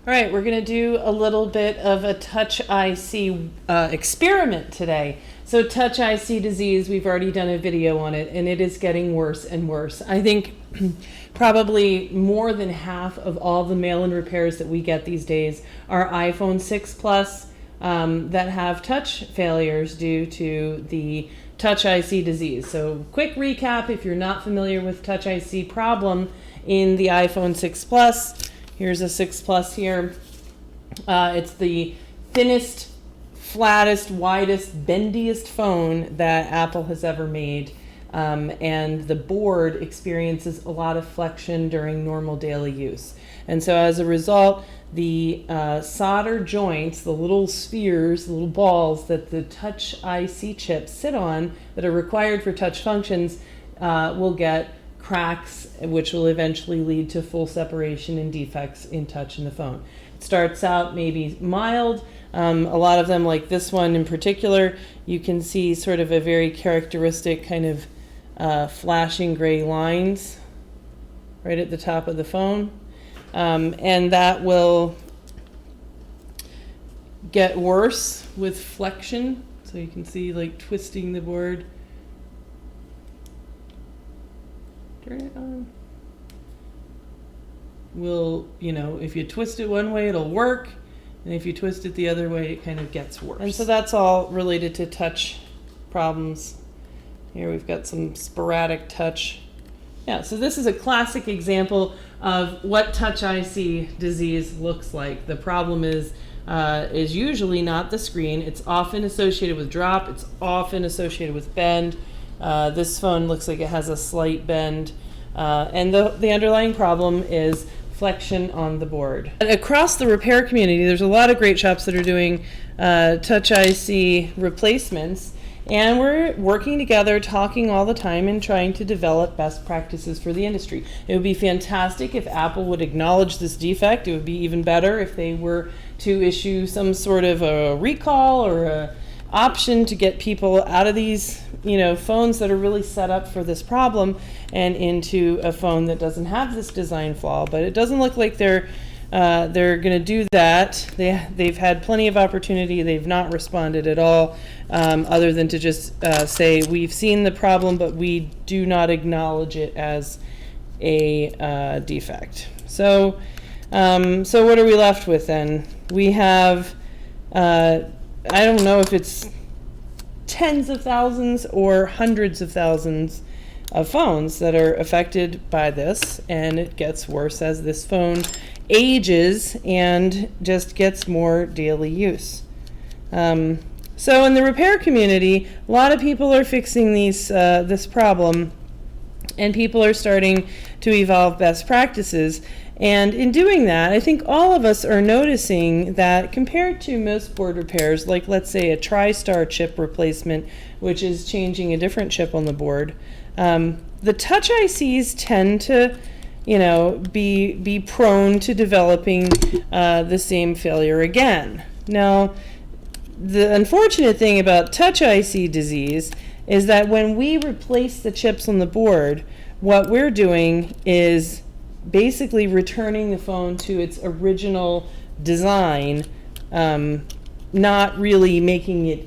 All right, we're going to do a little bit of a touch IC experiment today. So touch IC disease, we've already done a video on it, and it is getting worse and worse. I think probably more than half of all the mail-in repairs that we get these days are iPhone 6 Plus that have touch failures due to the touch IC disease. So quick recap, if you're not familiar with touch IC problem in the iPhone 6 Plus, here's a 6 Plus here. It's the thinnest, flattest, widest, bendiest phone that Apple has ever made. And the board experiences a lot of flexion during normal daily use. And so as a result, the solder joints, the little spheres, the little balls that the touch IC chips sit on that are required for touch functions will get cracks, which will eventually lead to full separation and defects in touch in the phone. It starts out maybe mild. A lot of them, like this one in particular, you can see sort of a very characteristic kind of flashing gray lines right at the top of the phone. And that will get worse with flexion. So you can see like twisting the board. Turn it on. Will, if you twist it one way, it'll work. And if you twist it the other way, it kind of gets worse. And so that's all related to touch problems. Here we've got some sporadic touch. Yeah, so this is a classic example of what touch IC disease looks like. The problem is usually not the screen. It's often associated with drop. It's often associated with bend. This phone looks like it has a slight bend. And the underlying problem is flexion on the board. Across the repair community, there's a lot of great shops that are doing touch IC replacements. And we're working together, talking all the time, and trying to develop best practices for the industry. It would be fantastic if Apple would acknowledge this defect. It would be even better if they were to issue some sort of a recall or a option to get people out of these, phones that are really set up for this problem and into a phone that doesn't have this design flaw. But it doesn't look like they're going to do that. They've had plenty of opportunity. They've not responded at all, other than to just say, we've seen the problem, but we do not acknowledge it as a defect. So what are we left with then? We have, I don't know if it's tens of thousands or hundreds of thousands of phones that are affected by this, and it gets worse as this phone ages and just gets more daily use. So in the repair community, a lot of people are fixing this problem, and people are starting to evolve best practices. And in doing that, I think all of us are noticing that compared to most board repairs, like let's say a TriStar chip replacement, which is changing a different chip on the board, the touch ICs tend to be prone to developing the same failure again. Now, the unfortunate thing about touch IC disease is that when we replace the chips on the board, what we're doing is basically returning the phone to its original design, not really making it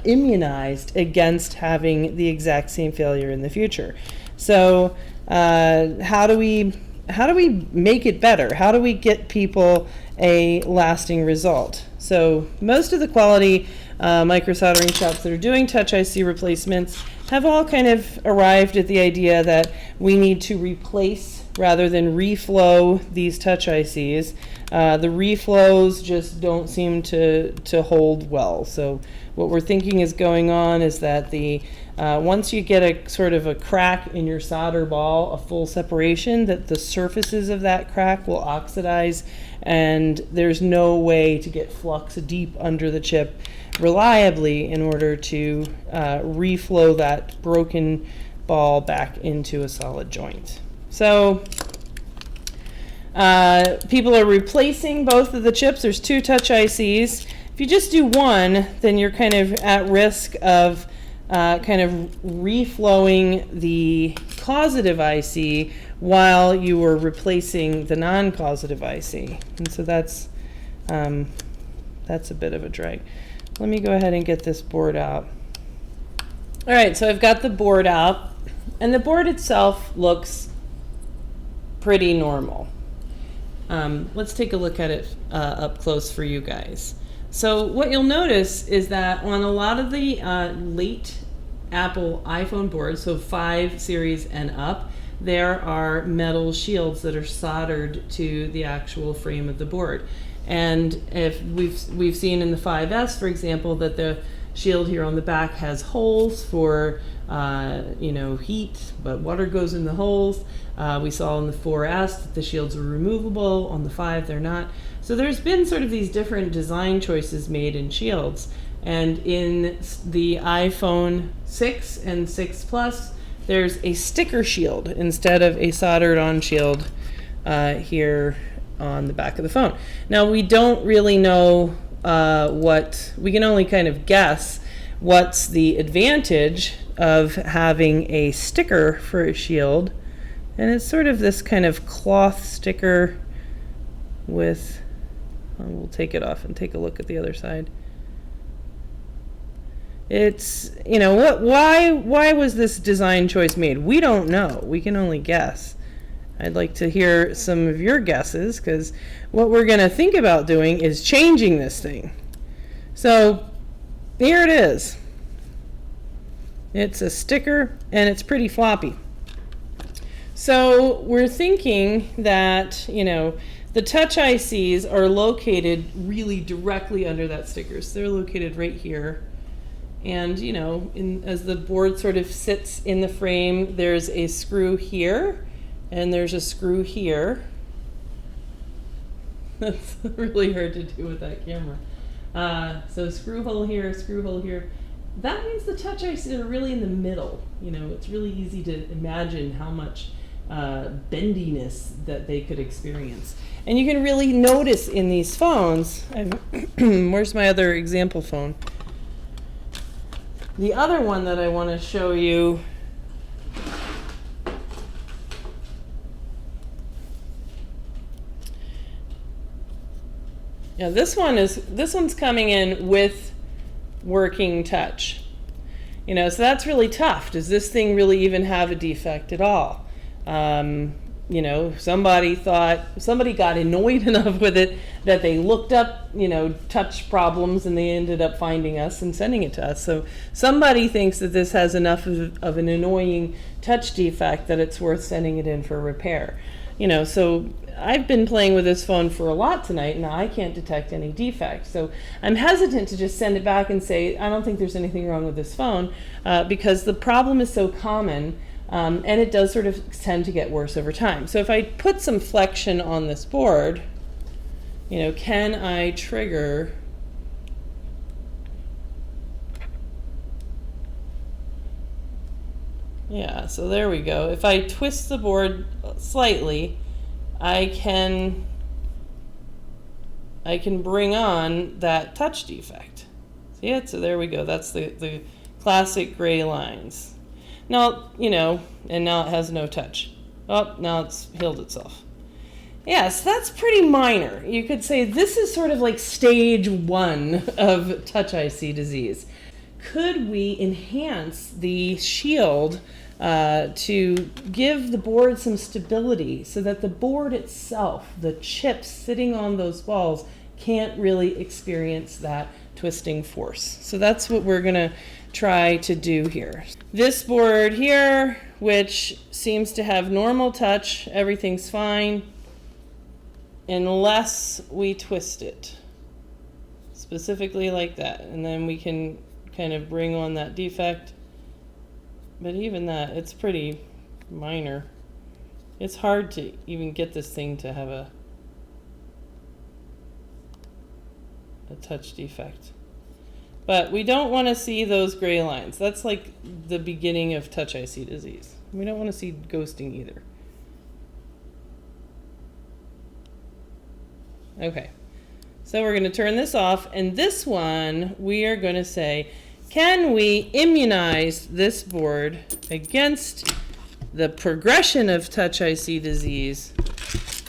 immunized against having the exact same failure in the future. So how do we make it better? How do we get people a lasting result? So most of the quality microsoldering shops that are doing touch IC replacements have all kind of arrived at the idea that we need to replace rather than reflow these touch ICs. The reflows just don't seem to hold well. So what we're thinking is going on is that once you get a sort of a crack in your solder ball, a full separation, that the surfaces of that crack will oxidize, and there's no way to get flux deep under the chip reliably in order to reflow that broken ball back into a solid joint. So people are replacing both of the chips. There's two touch ICs. If you just do one, then you're kind of at risk of kind of reflowing the causative IC while you were replacing the non-causative IC. And so that's a bit of a drag. Let me go ahead and get this board out. All right, so I've got the board out, and the board itself looks pretty normal. Let's take a look at it up close for you guys. So what you'll notice is that on a lot of the late Apple iPhone boards, so 5 series and up, there are metal shields that are soldered to the actual frame of the board. And if we've seen in the 5S, for example, that the shield here on the back has holes for heat, but water goes in the holes. We saw in the 4S that the shields were removable. On the 5, they're not. So there's been sort of these different design choices made in shields. And in the iPhone 6 and 6 Plus, there's a sticker shield instead of a soldered on shield here on the back of the phone. Now, we don't really know we can only kind of guess what's the advantage of having a sticker for a shield. And it's sort of this kind of cloth sticker with, we'll take it off and take a look at the other side. It's, why was this design choice made? We don't know. We can only guess. I'd like to hear some of your guesses, because what we're going to think about doing is changing this thing. So here it is. It's a sticker, and it's pretty floppy. So we're thinking that, the touch ICs are located really directly under that sticker. So they're located right here. And, as the board sort of sits in the frame, there's a screw here, and there's a screw here. That's really hard to do with that camera. So screw hole here, screw hole here. That means the touch ICs are really in the middle. It's really easy to imagine how much bendiness that they could experience. And you can really notice in these phones, where's my other example phone? The other one that I want to show you this one's coming in with working touch. So that's really tough. Does this thing really even have a defect at all? Somebody got annoyed enough with it that they looked up, touch problems, and they ended up finding us and sending it to us. So somebody thinks that this has enough of an annoying touch defect that it's worth sending it in for repair. So I've been playing with this phone for a lot tonight, and I can't detect any defects. So I'm hesitant to just send it back and say, I don't think there's anything wrong with this phone, because the problem is so common. And it does sort of tend to get worse over time. So if I put some flexion on this board, can I trigger so there we go. If I twist the board slightly, I can bring on that touch defect. See it? So there we go. That's the classic gray lines. Now, and now it has no touch. Oh, now it's healed itself. Yes, that's pretty minor. You could say this is sort of like stage 1 of touch IC disease. Could we enhance the shield to give the board some stability so that the board itself, the chips sitting on those balls, can't really experience that twisting force? So that's what we're going to try to do here. This board here, which seems to have normal touch, everything's fine, unless we twist it specifically like that, and then we can kind of bring on that defect. But even that, it's pretty minor. It's hard to even get this thing to have a touch defect. But we don't want to see those gray lines. That's like the beginning of touch IC disease. We don't want to see ghosting either. Okay, so we're going to turn this off, and this one we are going to say, can we immunize this board against the progression of Touch IC disease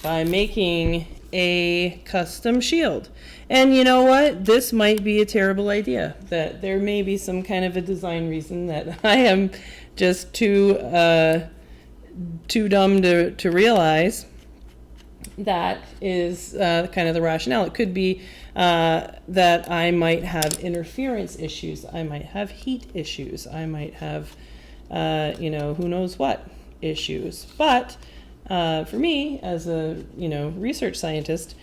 by making a custom shield. And you know what? This might be a terrible idea. That there may be some kind of a design reason that I am just too dumb to realize. That is kind of the rationale. It could be that I might have interference issues. I might have heat issues. I might have, who knows what issues. But for me, as a research scientist,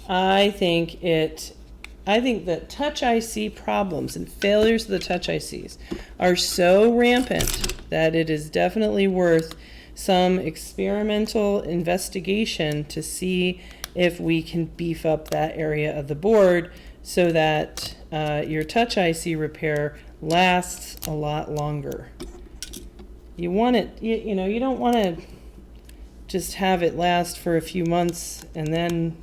I think that Touch IC problems and failures of the Touch ICs are so rampant that it is definitely worth some experimental investigation to see if we can beef up that area of the board so that your Touch IC repair lasts a lot longer. You want it, you don't want to just have it last for a few months and then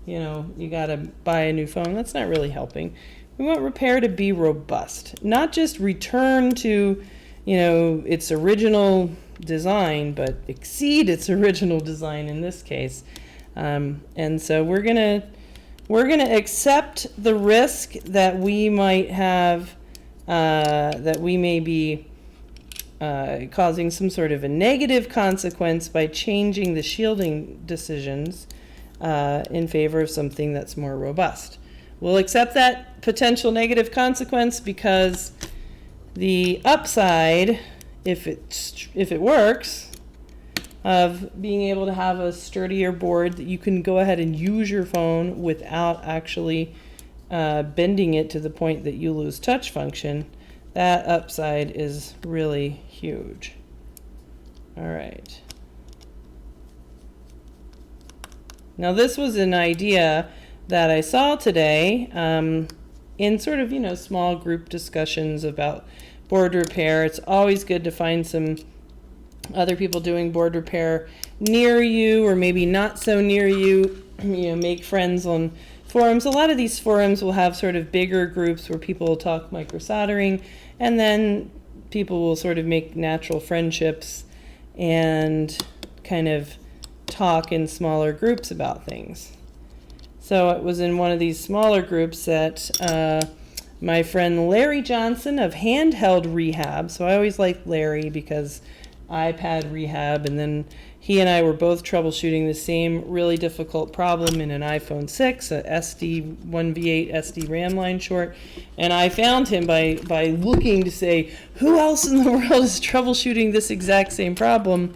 you got to buy a new phone. That's not really helping. We want repair to be robust, not just return to, its original design, but exceed its original design in this case. And so we're gonna accept the risk that we might have, that we may be causing some sort of a negative consequence by changing the shielding decisions in favor of something that's more robust. We'll accept that potential negative consequence because the upside, if it works, of being able to have a sturdier board that you can go ahead and use your phone without actually bending it to the point that you lose touch function, that upside is really huge. All right. Now this was an idea that I saw today in sort of, small group discussions about board repair. It's always good to find some other people doing board repair near you or maybe not so near you. Make friends on forums. A lot of these forums will have sort of bigger groups where people will talk microsoldering, and then people will sort of make natural friendships and kind of talk in smaller groups about things. So it was in one of these smaller groups that my friend Larry Johnson of Handheld Rehab, so I always liked Larry because iPad rehab, and then he and I were both troubleshooting the same really difficult problem in an iPhone 6, a SD 1V8 SD RAM line short, and I found him by looking to say, who else in the world is troubleshooting this exact same problem?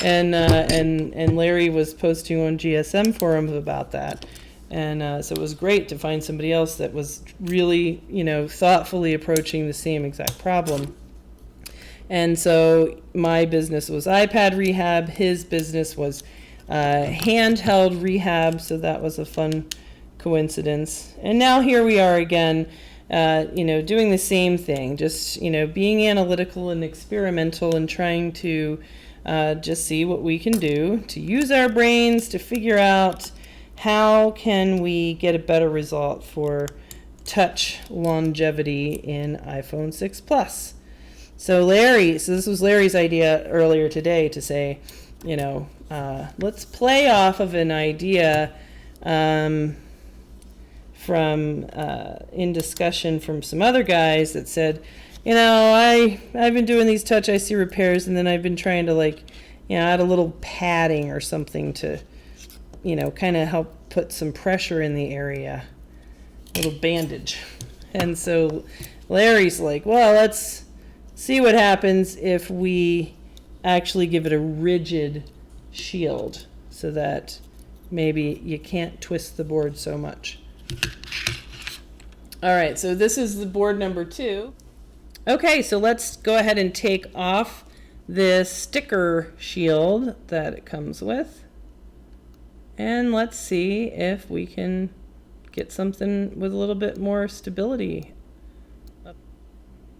And Larry was posting on GSM forums about that. And so it was great to find somebody else that was really, thoughtfully approaching the same exact problem. And so my business was iPad rehab. His business was handheld rehab. So that was a fun coincidence. And now here we are again, doing the same thing, just, being analytical and experimental and trying to just see what we can do to use our brains to figure out how can we get a better result for touch longevity in iPhone 6 Plus. So this was Larry's idea earlier today to say, let's play off of an idea from in discussion from some other guys that said, I've been doing these Touch IC repairs, and then I've been trying to add a little padding or something to, kind of help put some pressure in the area, a little bandage. And so Larry's like, well, let's see what happens if we actually give it a rigid shield so that maybe you can't twist the board so much. All right, so this is the board number 2. Okay, so let's go ahead and take off this sticker shield that it comes with. And let's see if we can get something with a little bit more stability.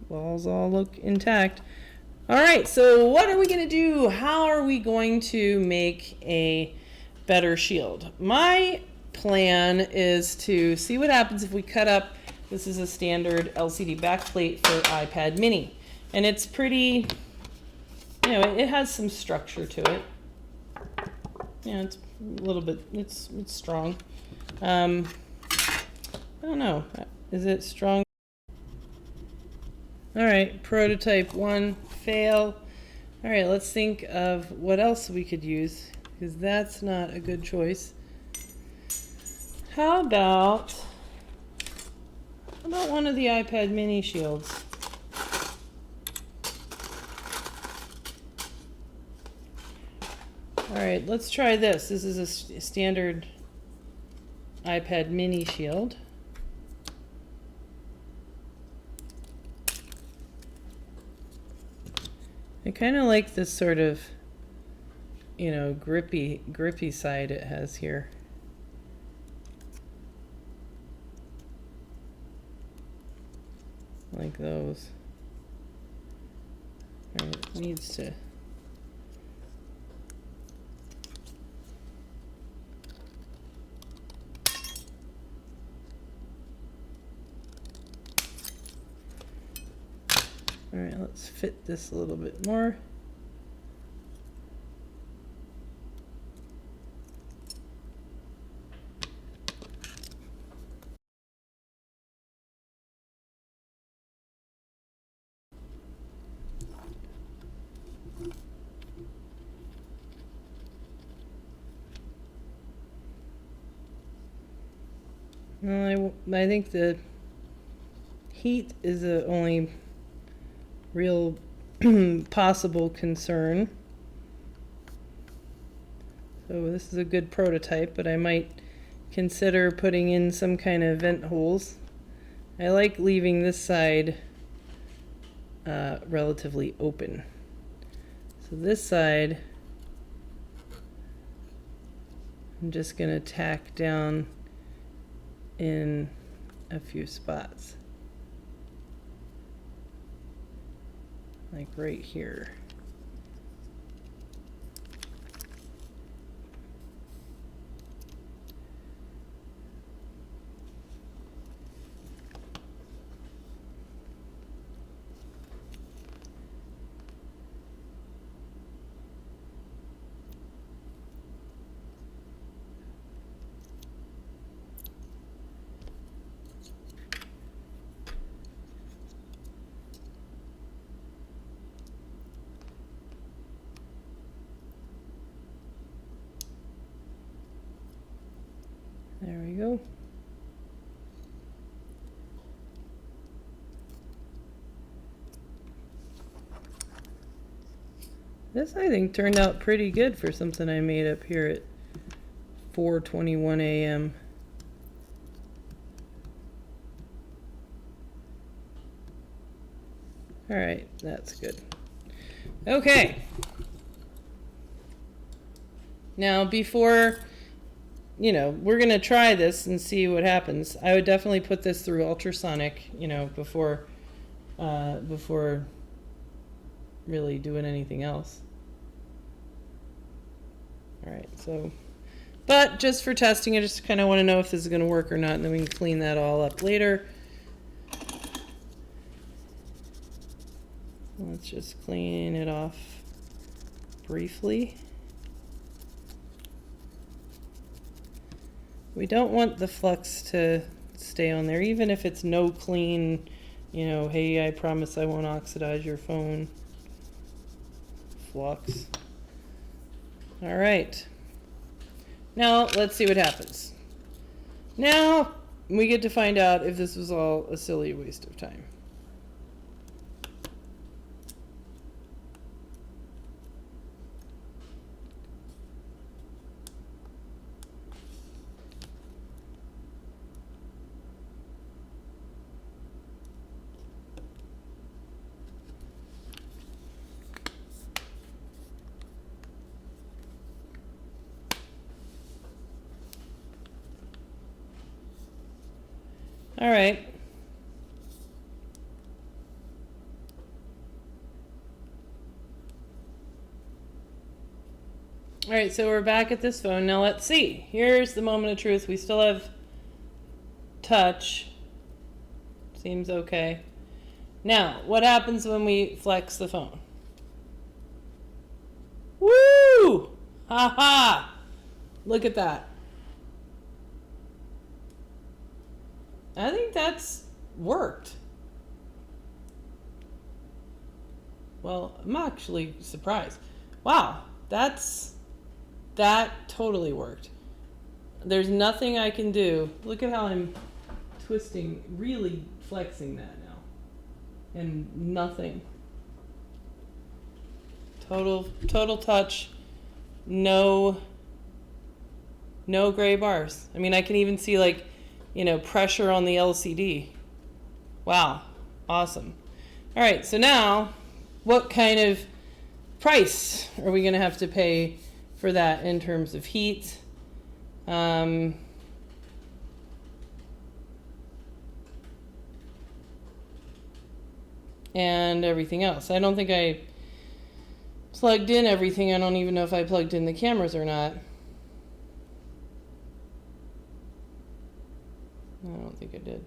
Walls all look intact. All right, so what are we going to do? How are we going to make a better shield? My plan is to see what happens if we cut up. This is a standard LCD backplate for iPad mini. And it's pretty, Anyway, it has some structure to it. Yeah, it's a little bit, it's strong. I don't know. Is it strong? All right, prototype 1, fail. All right, let's think of what else we could use, because that's not a good choice. How about one of the iPad mini shields? All right, let's try this. This is a standard iPad mini shield. I kind of like this sort of, you know, grippy side it has here. Like those. All right, it needs to. All right, let's fit this a little bit more. Well, I think the heat is the only real possible concern. So this is a good prototype, but I might consider putting in some kind of vent holes. I like leaving this side relatively open. So this side, I'm just going to tack down in a few spots. Like right here. There we go. This, I think, turned out pretty good for something I made up here at 4:21 a.m. All right, that's good. Okay. Now, before, you know, we're going to try this and see what happens. I would definitely put this through ultrasonic, you know, before really doing anything else. All right, so, but just for testing, I just kind of want to know if this is going to work or not, and then we can clean that all up later. Let's just clean it off briefly. We don't want the flux to stay on there, even if it's no clean, you know, hey, I promise I won't oxidize your phone flux. All right. Now, let's see what happens. Now, we get to find out if this was all a silly waste of time. All right. All right, so we're back at this phone. Now let's see. Here's the moment of truth. We still have touch. Seems okay. Now, what happens when we flex the phone? Ha ha! Look at that. I think that's worked. Well, I'm actually surprised. Wow, that totally worked. There's nothing I can do. Look at how I'm twisting, really flexing that now. And nothing. Total touch. No gray bars. I mean, I can even see, like, you know, pressure on the LCD. Wow, awesome. All right, so now what kind of price are we going to have to pay for that in terms of heat? And everything else. I don't think I plugged in everything. I don't even know if I plugged in the cameras or not. I don't think I did.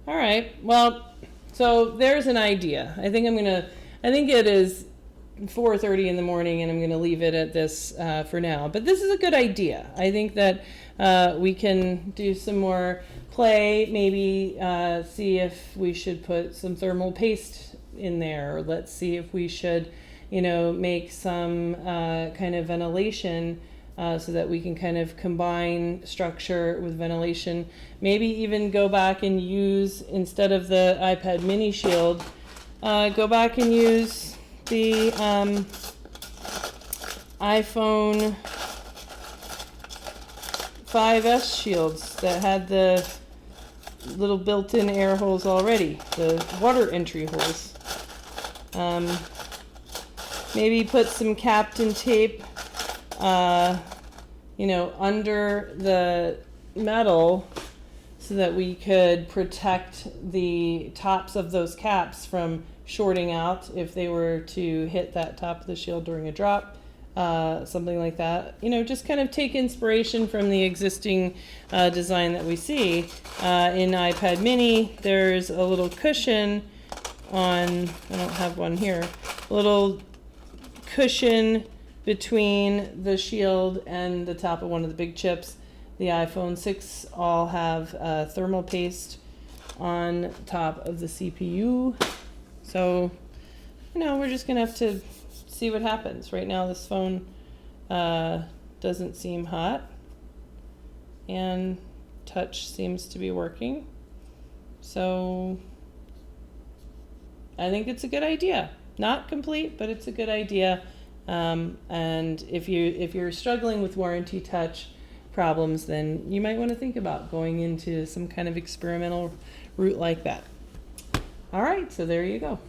All right. Well, so there's an idea. I think it is 4:30 in the morning, and I'm going to leave it at this for now. But this is a good idea. I think that we can do some more play, maybe see if we should put some thermal paste in there, or let's see if we should, you know, make some kind of ventilation so that we can kind of combine structure with ventilation. Maybe even go back and use, instead of the iPad mini shield, go back and use the iPhone 5S shields that had the little built-in air holes already, the water entry holes. Maybe put some Captain tape, you know, under the metal so that we could protect the tops of those caps from shorting out if they were to hit that top of the shield during a drop, something like that. You know, just kind of take inspiration from the existing design that we see. In iPad mini, there's a little cushion on, I don't have one here, a little cushion between the shield and the top of one of the big chips. The iPhone 6 all have thermal paste on top of the CPU. So, you know, we're just going to have to see what happens. Right now, this phone doesn't seem hot, and touch seems to be working. So, I think it's a good idea. Not complete, but it's a good idea. And if you're struggling with warranty touch problems, then you might want to think about going into some kind of experimental route like that. All right, so there you go.